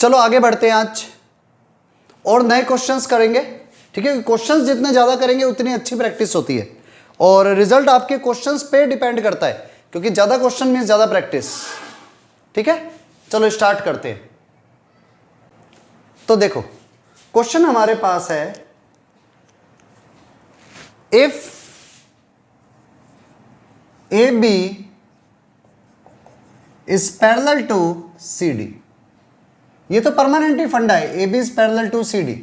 चलो आगे बढ़ते हैं आज और नए क्वेश्चंस करेंगे, ठीक है। क्वेश्चंस जितने ज़्यादा करेंगे उतनी अच्छी प्रैक्टिस होती है और रिजल्ट आपके क्वेश्चंस पे डिपेंड करता है, क्योंकि ज़्यादा क्वेश्चन मीन्स ज़्यादा प्रैक्टिस, ठीक है। चलो स्टार्ट करते हैं। तो देखो क्वेश्चन हमारे पास है, if A B is parallel to C D. ये तो परमानेंटली फंडा है, A B is parallel to C D.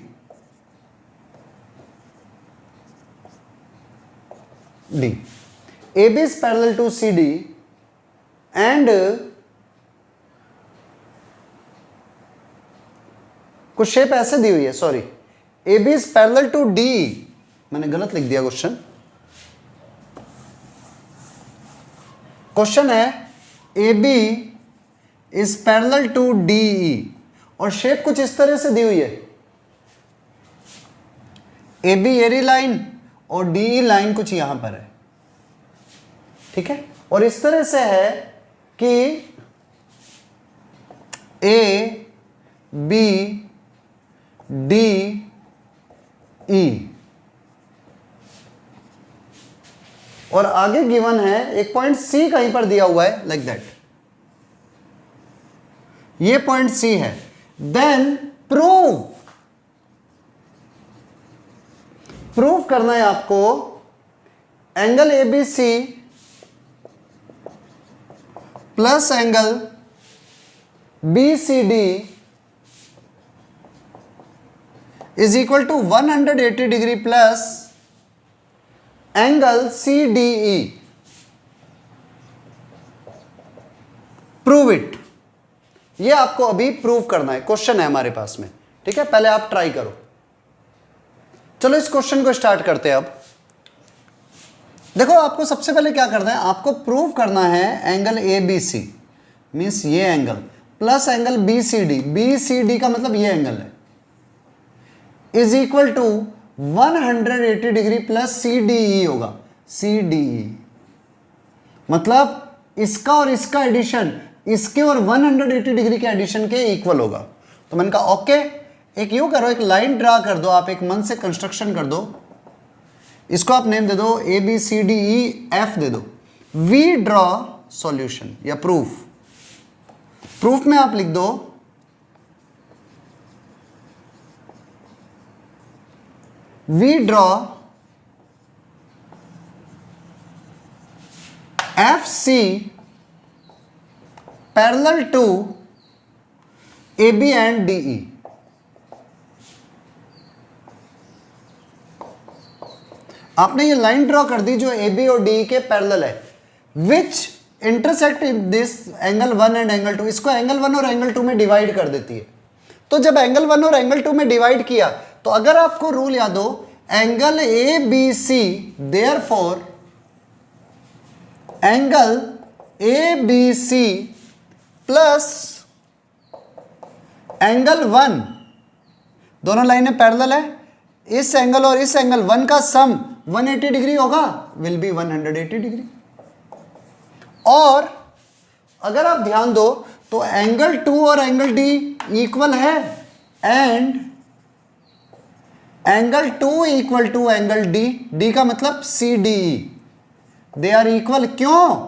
D A B is parallel to C D and कुछ शेप ऐसे दी हुई है, sorry, A B is parallel to D, मैंने गलत लिख दिया क्वेश्चन। क्वेश्चन है A B is parallel to D E और शेप कुछ इस तरह से दी हुई है, ए बी एरी लाइन और डी ई लाइन कुछ यहां पर है, ठीक है। और इस तरह से है कि ए बी डी ई और आगे गिवन है एक पॉइंट सी कहीं पर दिया हुआ है, लाइक दैट, ये पॉइंट सी है। देन प्रूव करना है आपको angle A B C plus angle B C D is equal to 180 degree plus angle C D E. Prove it, ये आपको अभी प्रूव करना है, क्वेश्चन है हमारे पास में, ठीक है। पहले आप ट्राई करो। चलो इस क्वेश्चन को स्टार्ट करते हैं। अब देखो आपको सबसे पहले क्या करना है, आपको प्रूव करना है angle A B C means ये angle plus angle B C D, B C D का मतलब ये एंगल है, is equal to 180 degree plus C D E होगा। सी डी ई मतलब इसका और इसका एडिशन इसके और 180 डिग्री के एडिशन के इक्वल होगा। तो मैंने कहा ओके, एक यूं करो, एक लाइन ड्रा कर दो, आप एक मन से कंस्ट्रक्शन कर दो, इसको आप नेम दे दो A B C D E F दे दो। वी ड्रॉ सॉल्यूशन या प्रूफ, प्रूफ में आप लिख दो we draw F C parallel to A B and D E. आपने ये लाइन ड्रॉ कर दी जो ए बी और डी ई के पैरेलल है, विच intersect this angle 1 and angle 2। इसको एंगल 1 और एंगल 2 में डिवाइड कर देती है। तो जब एंगल 1 और एंगल 2 में डिवाइड किया तो अगर आपको रूल याद हो, angle A B C, therefore angle A B C plus angle 1, दोनों लाइनें पैरेलल है, इस एंगल और इस एंगल 1 का सम 180 डिग्री होगा, विल बी 180 डिग्री। और अगर आप ध्यान दो तो एंगल 2 और एंगल डी इक्वल है and angle 2 equal to angle D, D का मतलब C D E, they are equal. क्यों?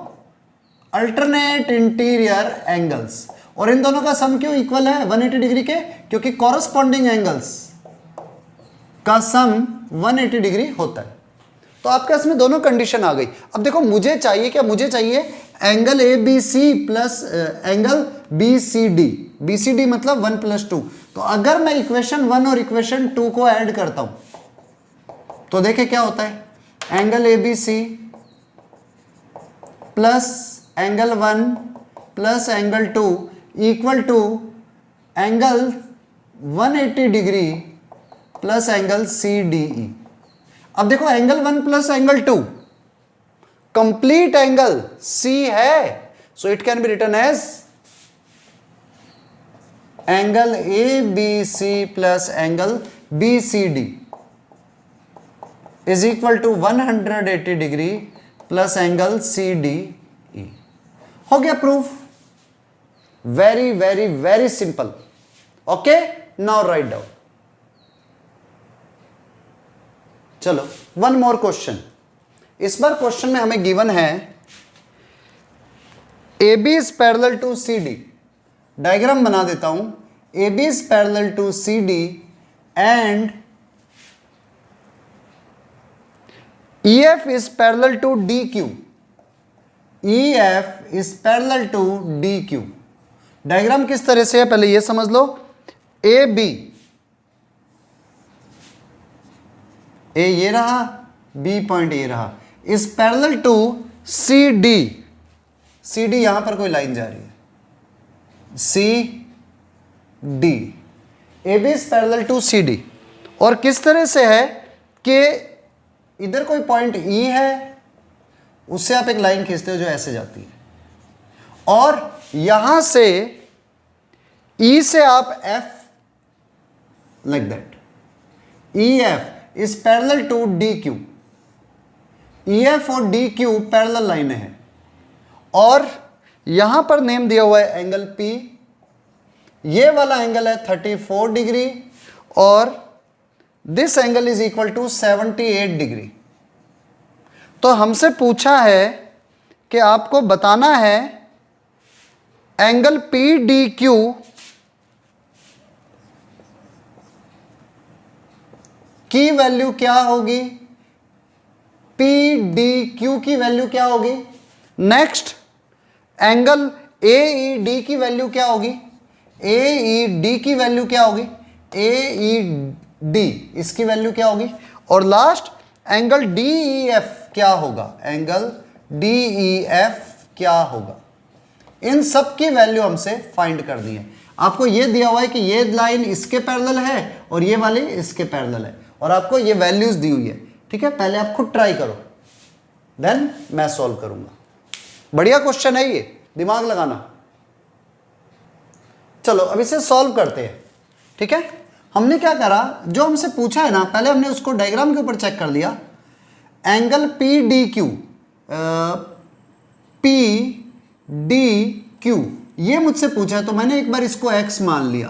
Alternate interior angles. और इन दोनों का सम क्यों इक्वल है 180 डिग्री के? क्योंकि कॉरस्पॉन्डिंग एंगल्स का सम 180 डिग्री होता है। तो आपके इसमें दोनों कंडीशन आ गई। अब देखो मुझे चाहिए क्या, मुझे चाहिए angle A B C plus angle B C D, B C D मतलब 1 + 2। तो अगर मैं इक्वेशन 1 और इक्वेशन 2 को ऐड करता हूं तो देखें क्या होता है, angle A B C plus angle 1 plus angle 2 equal to angle 180 degree plus angle C D E. अब देखो angle 1 plus angle 2 complete angle C है, so it can be written as angle A B C plus angle B C D is equal to 180 degree plus angle C D E. हो गया proof. Very very very simple. Okay, now write down. चलो one more question. इस बार question में हमें given है AB is parallel to CD। Diagram बना देता हूं। AB is parallel to CD and EF is parallel to DQ। EF is parallel to DQ। Diagram किस तरह से है पहले ये समझ लो। AB, ए ये रहा, B पॉइंट ये रहा, is parallel to CD। CD यहां पर कोई लाइन जा रही है, CD। AB is parallel to CD। और किस तरह से है कि इधर कोई पॉइंट E है, उससे आप एक लाइन खींचते हो जो ऐसे जाती है, और यहां से E से आप F like that. EF is parallel to DQ। EF और DQ पैरेलल लाइनें हैं, और यहां पर नेम दिया हुआ है एंगल P। ये वाला एंगल है 34 डिग्री और this angle is equal to 78 degree. तो हमसे पूछा है कि आपको बताना है एंगल PDQ की वैल्यू क्या होगी, PDQ की वैल्यू क्या होगी। नेक्स्ट एंगल AED की वैल्यू क्या होगी, AED की वैल्यू क्या होगी, AED इसकी वैल्यू क्या होगी, और लास्ट एंगल DEF क्या होगा, एंगल DEF क्या होगा। इन सब की वैल्यू हमसे फाइंड करनी है। आपको ये दिया हुआ है कि ये लाइन इसके पैरेलल है और ये वाली इसके पैरेलल है, और आपको ये वैल्यूज दी हुई है। ठीक है, पहले आप खुद ट्राई करो, देन मैं सॉल्व करूंगा। बढ़िया क्वेश्चन है ये, दिमाग लगाना। चलो अब इसे सॉल्व करते हैं। ठीक है, हमने क्या करा, जो हमसे पूछा है ना, पहले हमने उसको डायग्राम के ऊपर चेक कर लिया। एंगल PDQ, PDQ ये मुझसे पूछा है, तो मैंने एक बार इसको x मान लिया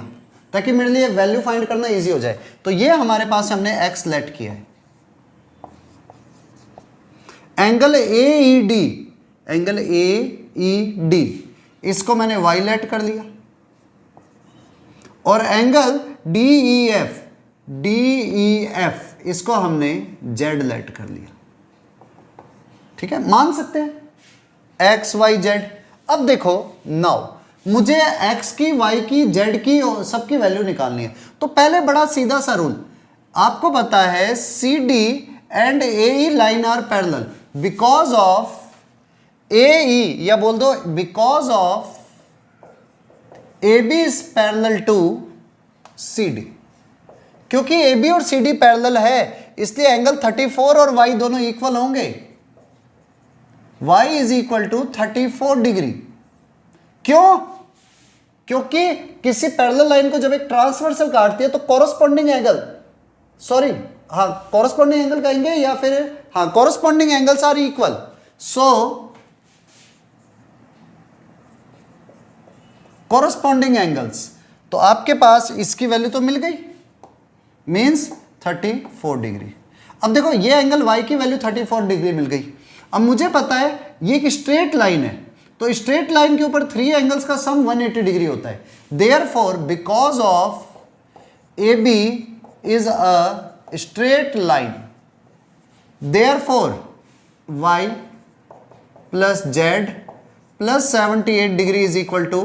ताकि मेरे लिए वैल्यू फाइंड करना इजी हो जाए। तो ये हमारे पास हमने x लेट किया है। एंगल AED, एंगल AED इसको मैंने y लेट कर लिया, और एंगल DEF, DEF इसको हमने z लेट कर लिया। ठीक है, मान सकते हैं x y z। अब देखो नाउ मुझे x की, y की, z की और सबकी वैल्यू निकालनी है। तो पहले बड़ा सीधा सा रूल आपको पता है, CD and AE line are parallel because of AE, या बोल दो because of AB is parallel to CD। क्योंकि AB और CD पैरेलल है, इसलिए एंगल 34 और y दोनों इक्वल होंगे। y is equal to 34 degree. क्यों? क्योंकि किसी पैरेलल लाइन को जब एक ट्रांसवर्सल काटती है तो कॉरस्पॉन्डिंग एंगल, सॉरी हाँ कॉरस्पॉन्डिंग एंगल कहेंगे, या फिर हाँ corresponding angles are equal. So corresponding angles, तो आपके पास इसकी वैल्यू तो मिल गई, मींस 34 डिग्री। अब देखो ये एंगल y की वैल्यू 34 डिग्री मिल गई। अब मुझे पता है ये एक स्ट्रेट लाइन है, तो स्ट्रेट लाइन के ऊपर 3 एंगल्स का सम 180 डिग्री होता है। Therefore because of AB is a straight line, therefore y plus z plus 78 degree is equal to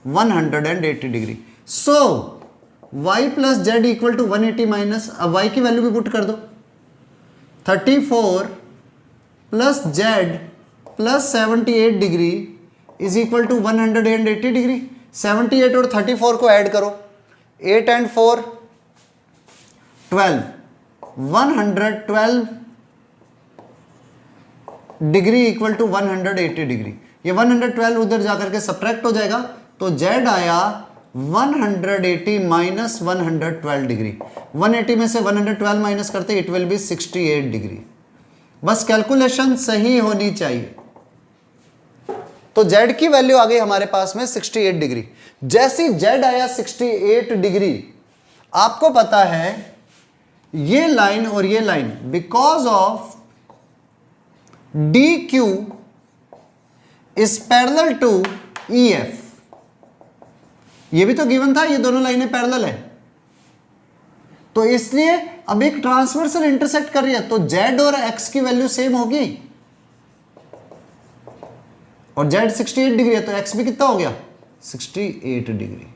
180 degree. So y plus z equal to 180 minus, अब y की value भी put कर दो, 34 plus z plus 78 degree is equal to 180 degree. 78 और 34 को add करो, 8 and 4 12, 112 degree equal to 180 degree. ये 112 उधर जाकर के सब्ट्रैक्ट हो जाएगा, तो z आया 180 माइनस 112 डिग्री। 180 में से 112 माइनस करते इट विल बी 68 डिग्री। बस कैलकुलेशन सही होनी चाहिए। तो z की वैल्यू आ गई हमारे पास में 68 डिग्री। जैसी z आया 68 डिग्री, आपको पता है ये लाइन और ये line because of DQ is parallel to EF, ये भी तो गिवन था, ये दोनों लाइनें पैरेलल है, तो इसलिए अब एक ट्रांसवर्सल इंटरसेक्ट कर रही है, तो z और x की वैल्यू सेम होगी, और z 68 डिग्री है तो x भी कितना हो गया 68 डिग्री।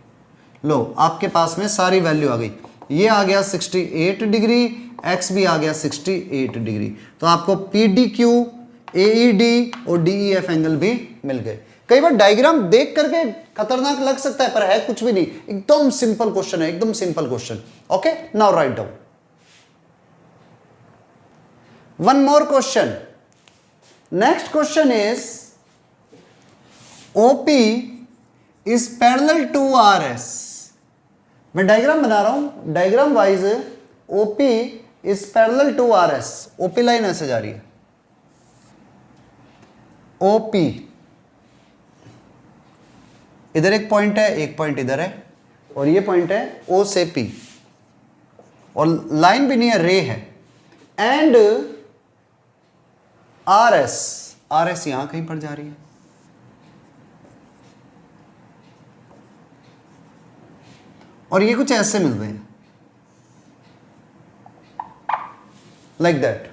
लो आपके पास में सारी वैल्यू आ गई, ये आ गया 68 डिग्री, x भी आ गया 68 डिग्री, तो आपको PDQ, AED और DEF एंगल भी मिल गए। कई बार डायग्राम देख करके खतरनाक लग सकता है, पर है कुछ भी नहीं, एकदम सिंपल क्वेश्चन है, एकदम simple question. Okay, now write down one more question. Next question is OP is parallel to RS। मैं डायग्राम बना रहा हूं, diagram wise OP is parallel to RS। OP line ऐसे जा रही है, OP इधर एक पॉइंट है, एक पॉइंट इधर है, और ये पॉइंट है O से P, और लाइन भी नहीं है, रे है, एंड RS यहां कहीं पर जा रही है, और ये कुछ ऐसे मिल रहे हैं लाइक दैट,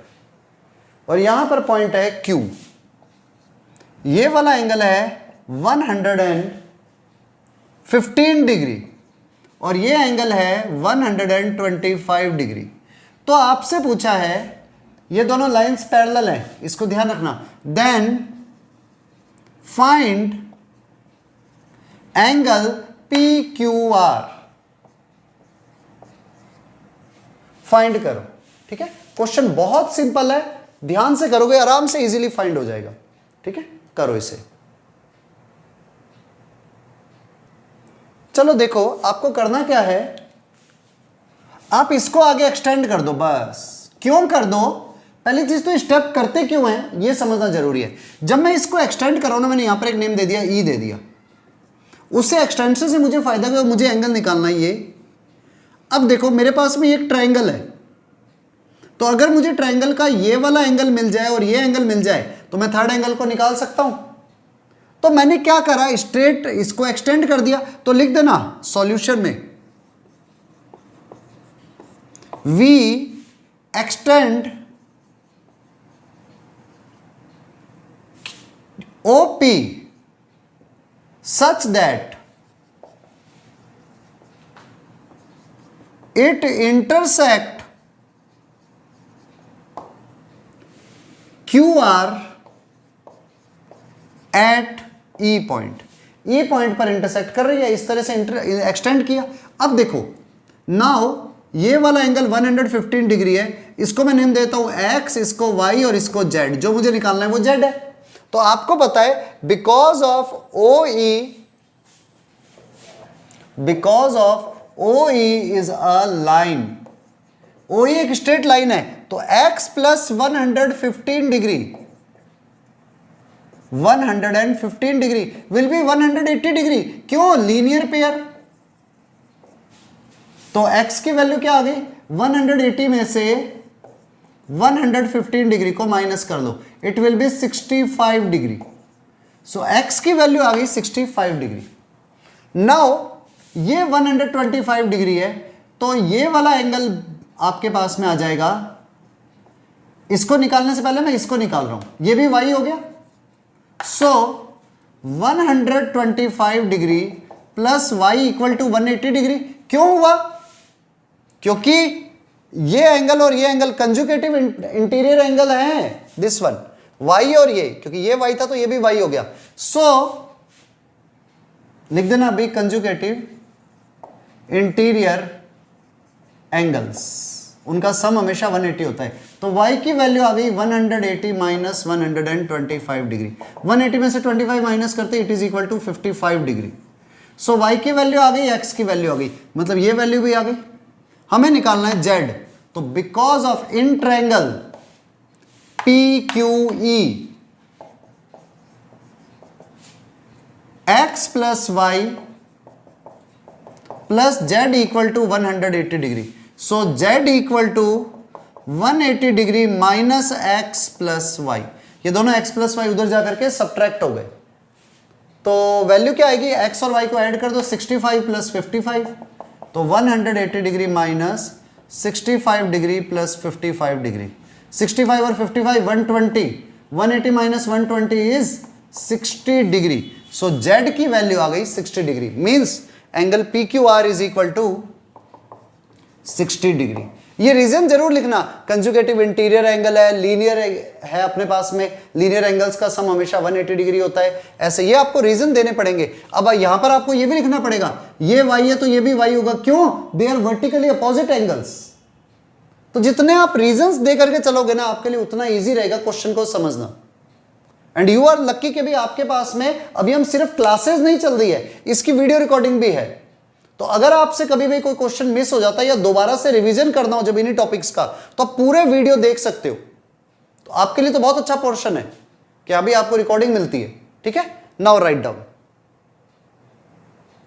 और यहां पर पॉइंट है Q। ये वाला एंगल है 115 डिग्री, और ये एंगल है 125 डिग्री। तो आपसे पूछा है, ये दोनों लाइंस पैरेलल हैं, इसको ध्यान रखना। Then find angle PQR, find करो। ठीक है, क्वेश्चन बहुत सिंपल है, ध्यान से करोगे आराम से इजीली फाइंड हो जाएगा। ठीक है, करो इसे। चलो देखो, आपको करना क्या है, आप इसको आगे एक्सटेंड कर दो बस। क्यों कर दो, पहली चीज तो स्टेप करते क्यों हैं ये समझना जरूरी है। जब मैं इसको एक्सटेंड कर रहा हूं ना, मैंने यहां पर एक नेम दे दिया, E दे दिया, उससे एक्सटेंशन से मुझे फायदा क्या, मुझे एंगल निकालना है ये। अब देखो मेरे पास में एक ट्रायंगल है, तो अगर मुझे ट्रायंगल का ये वाला एंगल मिल जाए और ये एंगल मिल जाए तो मैं थर्ड एंगल को निकाल सकता हूं। तो मैंने क्या करा, स्ट्रेट इसको एक्सटेंड कर दिया। तो लिख देना सॉल्यूशन में, V extend OP such that it intersect QR at E point. E point पर इंटरसेक्ट कर रही है, इस तरह से एक्सटेंड किया। अब देखो नाउ ये वाला एंगल 115 डिग्री है, इसको मैं नेम देता हूं X, इसको Y और इसको Z। जो मुझे निकालना है वो Z है। तो आपको पता है because of OE is a line, OE एक स्ट्रेट लाइन है, तो X plus 115 degree 115 degree will be 180 degree. क्यों, लीनियर पेयर। तो X की वैल्यू क्या आ गई, 180 में से 115 डिग्री को माइनस कर दो, it will be 65 degree. So X की वैल्यू आ गई 65 डिग्री। नाउ ये 125 डिग्री है, तो ये वाला एंगल आपके पास में आ जाएगा। इसको निकालने से पहले मैं इसको निकाल रहा हूं, ये भी Y हो गया। So 125 degree plus Y equal to 180 degree. क्यों हुआ, क्योंकि ये एंगल और ये एंगल कंजुगेटिव इंटीरियर एंगल है, दिस वन Y और ये, क्योंकि ये Y था तो ये भी Y हो गया। सो लिख देना अभी कंजुगेटिव इंटीरियर एंगल्स, उनका सम हमेशा 180 होता है। तो Y की वैल्यू आ गई 180 माइनस 125 डिग्री। 180 में से 25 माइनस करते it is equal to 55 degree. So Y की वैल्यू आ गई, X की वैल्यू आ गई, मतलब ये वैल्यू भी आ गई। हमें निकालना है Z। तो because of in triangle PQE x plus y plus z equal to 180 degree. So z equal to 180 degree minus x plus y. ये दोनों x प्लस वाई उधर जाकर के सब्ट्रैक्ट हो गए, तो वैल्यू क्या आएगी, x और y को ऐड कर दो, 65 प्लस 55, तो 180 degree minus 65 degree plus 55 degree. 65 और 55 120, 180 minus 120 is 60 degree. So z की वैल्यू आ गई 60 degree, means angle PQR is equal to 60 degree. ये रीजन जरूर लिखना, कंजुगेटिव इंटीरियर एंगल है, लीनियर है अपने पास में, लीनियर एंगल्स का सम हमेशा 180 डिग्री होता है, ऐसे ये आपको रीजन देने पड़ेंगे। अब यहां पर आपको ये भी लिखना पड़ेगा, ये y है तो ये भी y होगा, क्यों, they are vertically opposite angles. तो जितने आप रीजंस दे करके चलोगे ना, आपके लिए उतना ईजी रहेगा क्वेश्चन को समझना। एंड यू आर लक्की कि भी आपके पास में अभी हम सिर्फ क्लासेस नहीं चल रही है, इसकी वीडियो रिकॉर्डिंग भी है। तो अगर आपसे कभी भी कोई क्वेश्चन मिस हो जाता है या दोबारा से रिवीजन करना हो जब इन्हीं टॉपिक्स का, तो आप पूरे वीडियो देख सकते हो। तो आपके लिए तो बहुत अच्छा पोर्शन है कि अभी आपको रिकॉर्डिंग मिलती है। ठीक है, नाउ राइट डाउन।